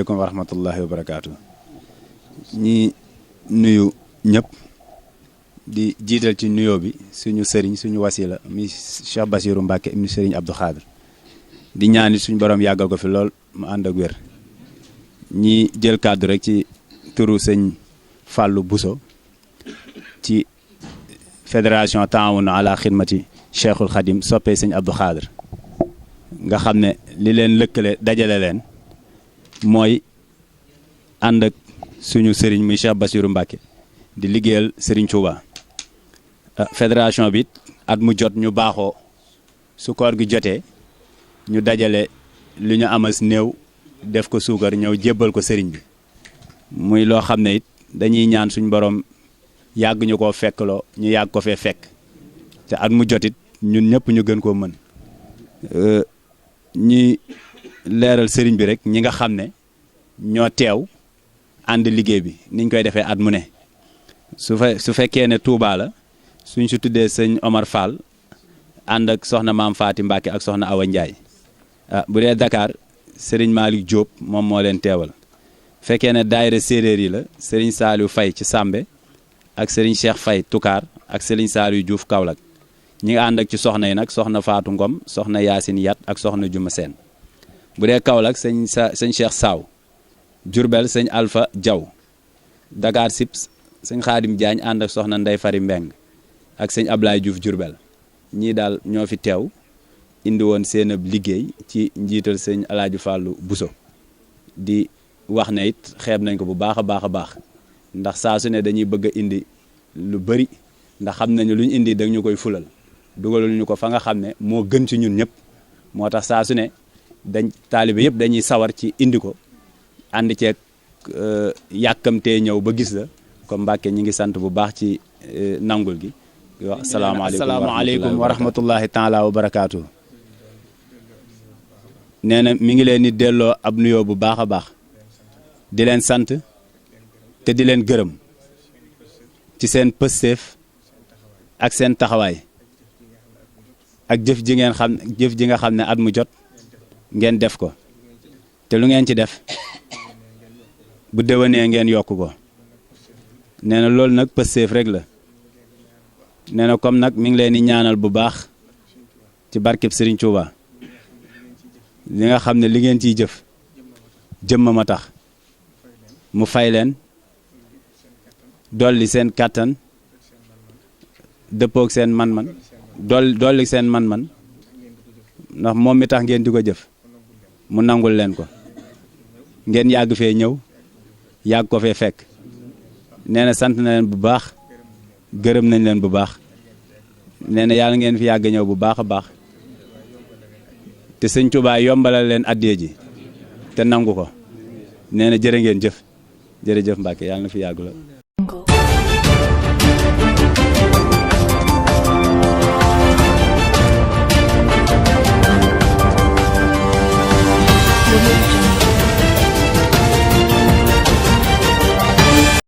asalaamaaleykum wa rahmatullahi wa barakaatu. ñi nuyu ñëpp di jiital ci nuyoo bi suñu sëriñ suñu wasila mi Cheikh Bassirou Mbacke ibnu sëriñ Abdou Khadr di ñaani suñu borom yàggal ko fi lool mu ànd ak wér. ñi jël kàddu rek ci turu sëñ Fallou Bousso ci fédération Taawun ala xidmati Cheikhul Khadim soppee sëñ Abdou Khadr nga xam ne li leen lëkkale dajale leen mooy ànd ak suñu sëriñ muy Cheikh Bassirou Mbacke di liggéeyal Serigne Touba. Fédération bi at mu jot ñu baaxoo su koor gi jotee ñu dajale lu ñu amas néew def ko suukar ñëw jébbal ko sëriñ bi muy loo xam ne it dañuy ñaan suñ borom yàgg ñu koo fekkloo ñu yàgg ko fee fekk te at mu jotit ñun ñëpp ñu gën koo mën ñi leeral sëriñ bi rek ñi nga xam ne ñoo teew ànd liggéey bi niñ koy defee at mu ne su fekkee ne Touba la suñ si tuddee sëñ Omar Fall ànd ak soxna maam Faati Mbacke ak soxna Awa Ndiaye bu dee Dakar sëriñ Malick Diop moom moo leen teewal fekkee ne daayira séeréer yi la sëriñ Saliou Faye ci Sambe ak sëriñ Cheikh Faye Toucar ak sëriñ Saliou Diouf Kaolack ñi nga ànd ak ci soxna yi nag soxna Fatou Ngom soxna Yacine Yat ak soxna Juma Sène bu dee Kaolack sëñ Cheikh Saw Diourbel sëñ Alpha Diaw Dakar Sips sëñ Khadim Diagne ànd ak soxna Ndey Fari Mbeng ak sëñ Ablaye Diouf Diourbel ñii daal ñoo fi teew indi woon seen ab liggéey ci njiital sëñ Alaaji Fallou Bousso di wax ne it xeeb nañ ko bu baax a baax a baax ndax saa su ne dañuy bëgg a indi lu bëri ndax xam nañu lu ñu indi da ñu koy fulal dugalul ñu ko fa nga xam ne moo gën ci ñun ñëpp moo tax saa su ne taalibe yëpp dañuy sawar ci indi ko ànd ceeg yàkkamtee ñëw ba gis la comme Mbàkke ñi ngi sant bu baax ci nangul gi wax asalaamaaleykum wa rahmatullahi taala wa barakaatu. nee na mi ngi leen di delloo ab nuyoo bu baax a baax di leen sant te di leen gërëm ci seen pësteef ak seen taxawaay ak jëf ji nga xam ne at mu jot ngeen def ko te lu ngeen ci def bu déwénee ngeen yokk ko nee na loolu nag pësteef rek la nee na comme nag mi ngi leen di ñaanal bu baax ci barkeb Serigne Touba li nga xam ne li ngeen ciy jëf jëmma ma tax mu fay leen dolli seen kàttan dëppoog seen man-man dolli seen man-man ndax moom mi tax ngeen di ko jëf mu nangul leen ko ngeen yàgg fee ñëw yàgg ko fee fekk nee na sant na leen bu baax gërëm nañ leen bu baax nee na yàlla ngeen fi yàgg ñëw bu baax a baax te sëñ Touba yombalal leen addee ji te nangu ko nee na jërë ngeen jëf jërëjëf Mbacke yàlla na fi yàgg la